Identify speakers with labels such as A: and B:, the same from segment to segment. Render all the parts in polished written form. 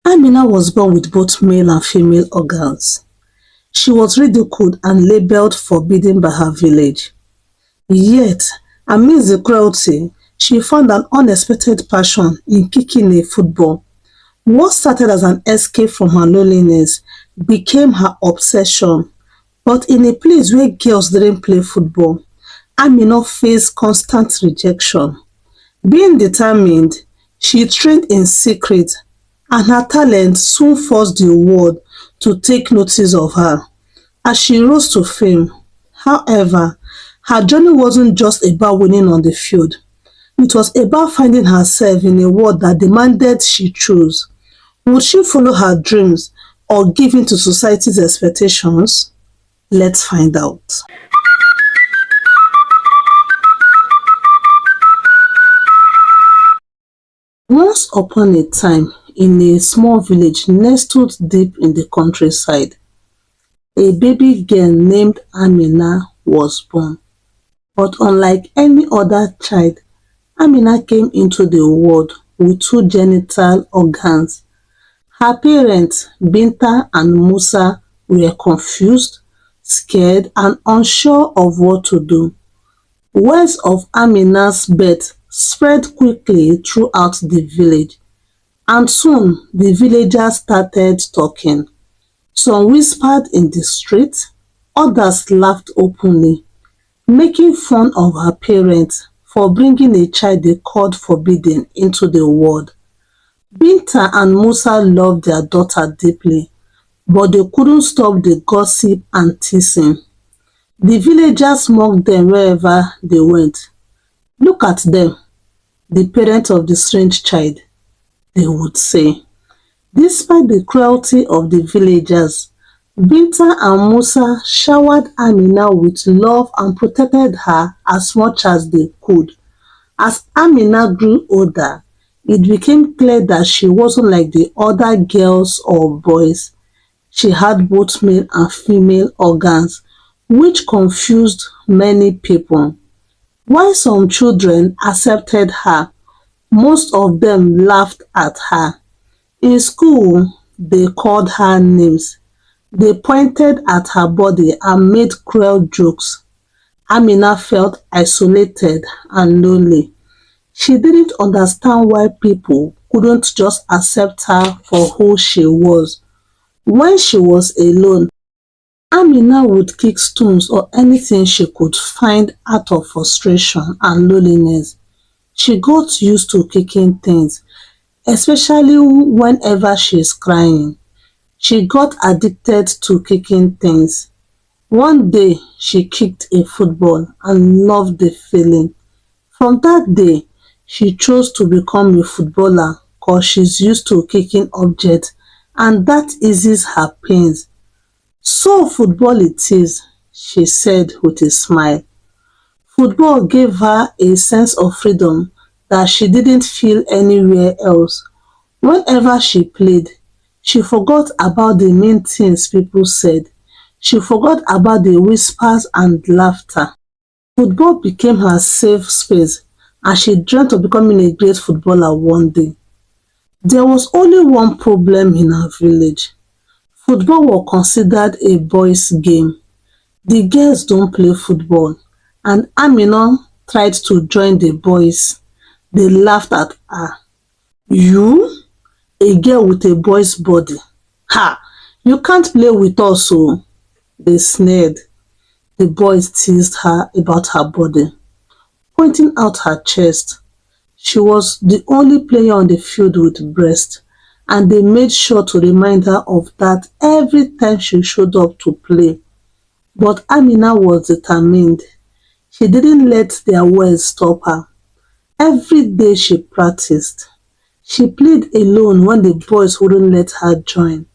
A: Amina was born with both male and female organs. She was ridiculed and labeled forbidden by her village. Yet, amidst the cruelty, she found an unexpected passion in kicking a football. What started as an escape from her loneliness became her obsession. But in a place where girls didn't play football, Amina faced constant rejection. Being determined, she trained in secret, and her talent soon forced the world to take notice of her. As she rose to fame, however, her journey wasn't just about winning on the field. It was about finding herself in a world that demanded she choose. Would she follow her dreams or give in to society's expectations? Let's find out. Once upon a time, in a small village nestled deep in the countryside, a baby girl named Amina was born. But unlike any other child, Amina came into the world with two genital organs. Her parents, Binta and Musa, were confused, scared, and unsure of what to do. Words of Amina's birth spread quickly throughout the village, and soon the villagers started talking. Some whispered in the street, others laughed openly, making fun of her parents for bringing a child they called forbidden into the world. Binta and Musa loved their daughter deeply, but they couldn't stop the gossip and teasing. The villagers mocked them wherever they went. "Look at them, the parents of the strange child," they would say. Despite the cruelty of the villagers, Binta and Musa showered Amina with love and protected her as much as they could. As Amina grew older, it became clear that she wasn't like the other girls or boys. She had both male and female organs, which confused many people. While some children accepted her, most of them laughed at her. In school, they called her names. They pointed at her body and made cruel jokes. Amina felt isolated and lonely. She didn't understand why people couldn't just accept her for who she was. When she was alone, Amina would kick stones or anything she could find out of frustration and loneliness. She got used to kicking things, especially whenever she is crying. She got addicted to kicking things. One day, she kicked a football and loved the feeling. From that day, she chose to become a footballer because she's used to kicking objects and that eases her pains. "So football it is," she said with a smile. Football gave her a sense of freedom that she didn't feel anywhere else. Whenever she played, she forgot about the mean things people said. She forgot about the whispers and laughter. Football became her safe space, and she dreamt of becoming a great footballer one day. There was only one problem in her village. Football was considered a boys' game. The girls don't play football, and Amina tried to join the boys. They laughed at her. "You? A girl with a boy's body? Ha! You can't play with us oh," they sneered. The boys teased her about her body, pointing out her chest. She was the only player on the field with breasts, and they made sure to remind her of that every time she showed up to play. But Amina was determined. She didn't let their words stop her. Every day she practiced. She played alone when the boys wouldn't let her join.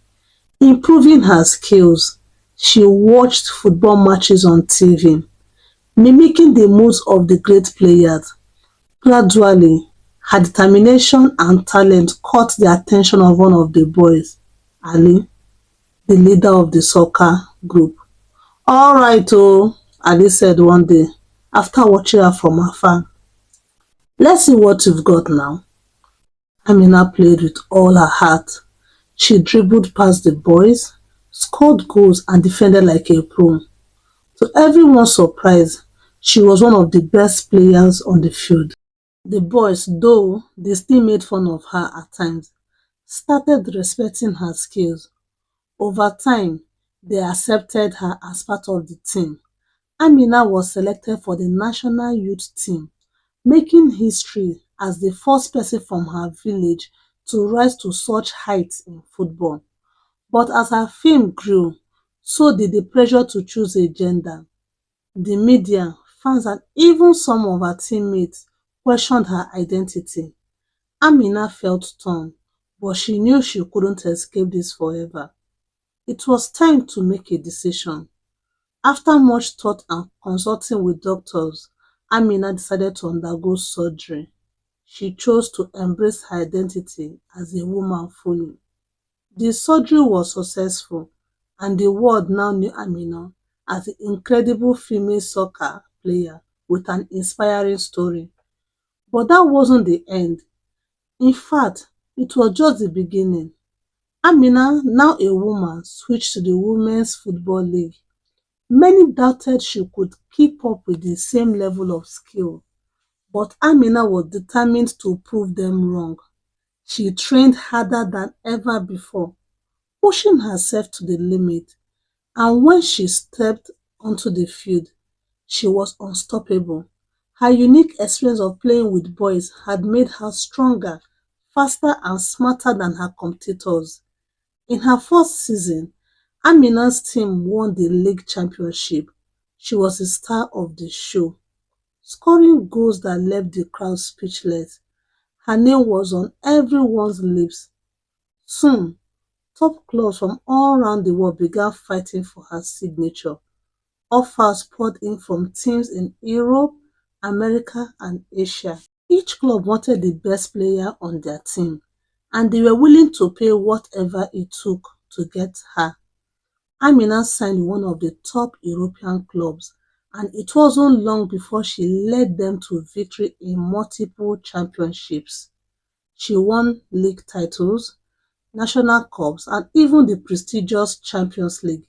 A: Improving her skills, she watched football matches on TV, mimicking the moves of the great players. Gradually, her determination and talent caught the attention of one of the boys, Ali, the leader of the soccer group. "All right, oh," Ali said one day, after watching her from afar. "Let's see what you've got now." Amina played with all her heart. She dribbled past the boys, scored goals and defended like a pro. To everyone's surprise, she was one of the best players on the field. The boys, though they still made fun of her at times, started respecting her skills. Over time, they accepted her as part of the team. Amina was selected for the national youth team, making history as the first person from her village to rise to such heights in football. But as her fame grew, so did the pressure to choose a gender. The media, fans and even some of her teammates questioned her identity. Amina felt torn, but she knew she couldn't escape this forever. It was time to make a decision. After much thought and consulting with doctors, Amina decided to undergo surgery. She chose to embrace her identity as a woman fully. The surgery was successful, and the world now knew Amina as the incredible female soccer player with an inspiring story. But that wasn't the end. In fact, it was just the beginning. Amina, now a woman, switched to the Women's Football League. Many doubted she could keep up with the same level of skill, but Amina was determined to prove them wrong. She trained harder than ever before, pushing herself to the limit, and when she stepped onto the field, she was unstoppable. Her unique experience of playing with boys had made her stronger, faster, and smarter than her competitors. In her first season, Amina's team won the league championship. She was the star of the show, scoring goals that left the crowd speechless. Her name was on everyone's lips. Soon, top clubs from all around the world began fighting for her signature. Offers poured in from teams in Europe, America, and Asia. Each club wanted the best player on their team, and they were willing to pay whatever it took to get her. Amina signed one of the top European clubs, and it wasn't long before she led them to victory in multiple championships. She won league titles, national cups, and even the prestigious Champions League.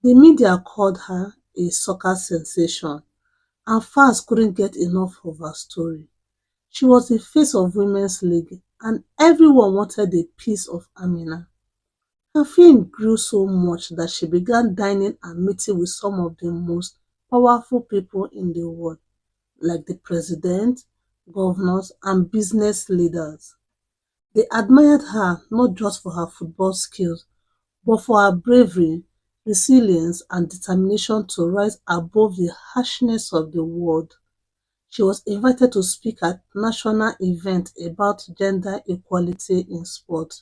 A: The media called her a soccer sensation, and fans couldn't get enough of her story. She was the face of Women's League, and everyone wanted a piece of Amina. Her fame grew so much that she began dining and meeting with some of the most powerful people in the world, like the president, governors, and business leaders. They admired her not just for her football skills, but for her bravery, resilience, and determination to rise above the harshness of the world. She was invited to speak at national events about gender equality in sport,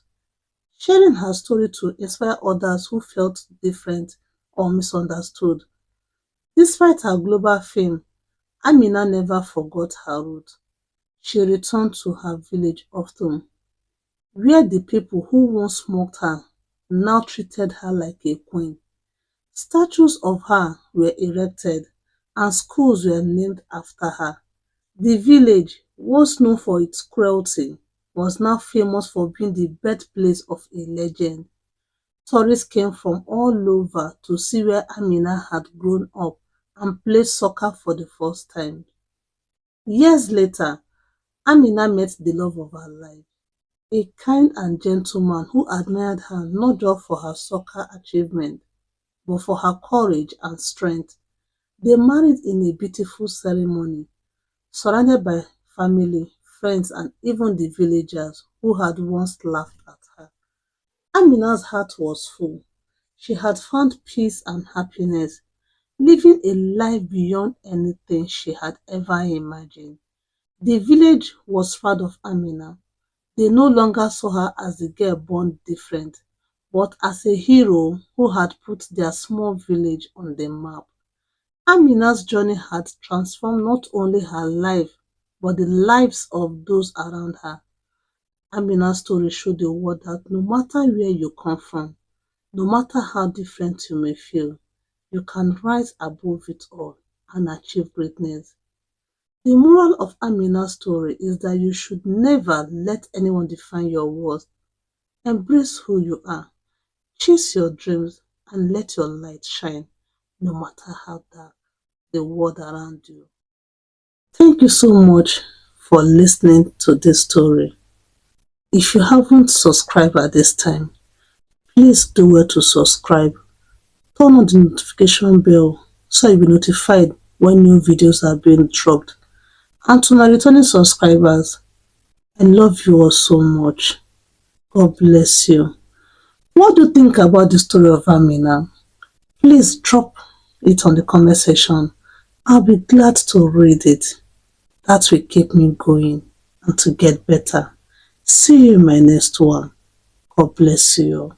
A: sharing her story to inspire others who felt different or misunderstood. Despite her global fame, Amina never forgot her roots. She returned to her village often, where the people who once mocked her now treated her like a queen. Statues of her were erected and schools were named after her. The village, once known for its cruelty, was now famous for being the birthplace of a legend. Tourists came from all over to see where Amina had grown up and played soccer for the first time. Years later, Amina met the love of her life, a kind and gentle man who admired her not just for her soccer achievement, but for her courage and strength. They married in a beautiful ceremony, surrounded by family, friends, and even the villagers who had once laughed at her. Amina's heart was full. She had found peace and happiness, living a life beyond anything she had ever imagined. The village was proud of Amina. They no longer saw her as the girl born different, but as a hero who had put their small village on the map. Amina's journey had transformed not only her life, but the lives of those around her. Amina's story showed the world that no matter where you come from, no matter how different you may feel, you can rise above it all and achieve greatness. The moral of Amina's story is that you should never let anyone define your worth. Embrace who you are, chase your dreams, and let your light shine, no matter how dark the world around you. Thank you so much for listening to this story. If you haven't subscribed at this time, please do well to subscribe. Turn on the notification bell so you'll be notified when new videos are being dropped. And to my returning subscribers, I love you all so much. God bless you. What do you think about the story of Amina? Please drop it on the comment section. I'll be glad to read it. That will keep me going and to get better. See you in my next one. God bless you.